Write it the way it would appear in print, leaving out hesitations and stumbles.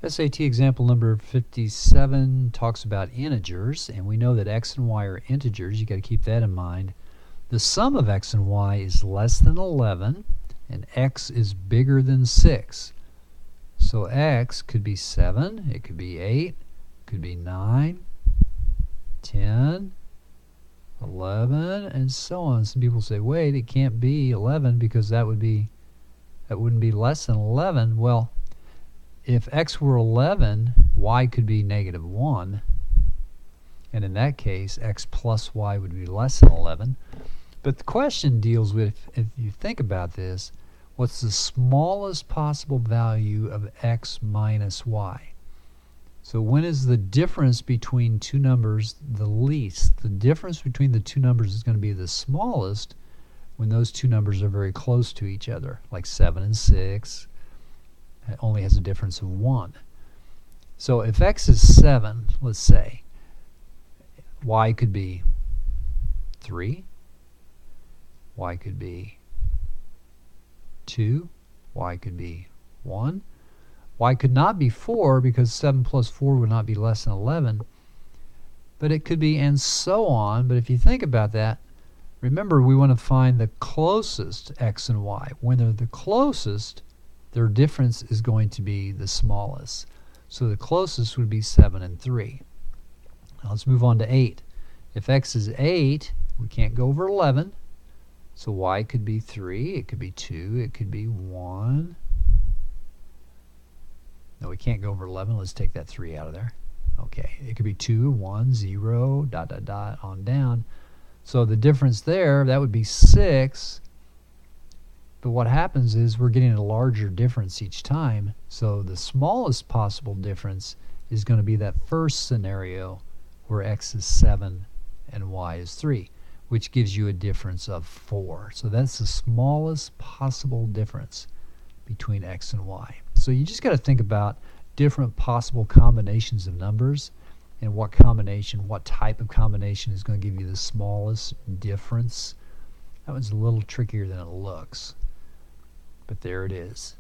SAT example number 57 talks about integers, and we know that x and y are integers. You got to keep that in mind. The sum of x and y is less than 11, and x is bigger than 6. So x could be 7, it could be 8, it could be 9, 10, 11, and so on. Some people say, wait, it can't be 11 because that wouldn't be less than 11. Well, if x were 11, y could be negative 1, and in that case x plus y would be less than 11. But the question deals with, if you think about this, what's the smallest possible value of x minus y? So when is the difference between two numbers the least? The difference between the two numbers is going to be the smallest when those two numbers are very close to each other, like 7 and 6. It only has a difference of 1. So if x is 7, let's say, y could be 3, y could be 2, y could be 1. Y could not be 4 because 7 plus 4 would not be less than 11. But it could be, and so on. But if you think about that, remember we want to find the closest x and y. When they're the closest, their difference is going to be the smallest. So the closest would be 7 and 3. Now let's move on to 8. If x is 8, we can't go over 11. So y could be 3, it could be 2, it could be 1. No, we can't go over 11. Let's take that 3 out of there. Okay, it could be 2, 1, 0, dot, dot, dot, on down. So the difference there, that would be 6. But what happens is we're getting a larger difference each time. So the smallest possible difference is going to be that first scenario where x is 7 and y is 3, which gives you a difference of 4. So that's the smallest possible difference between x and y. So you just got to think about different possible combinations of numbers and what type of combination is going to give you the smallest difference. That one's a little trickier than it looks, but there it is.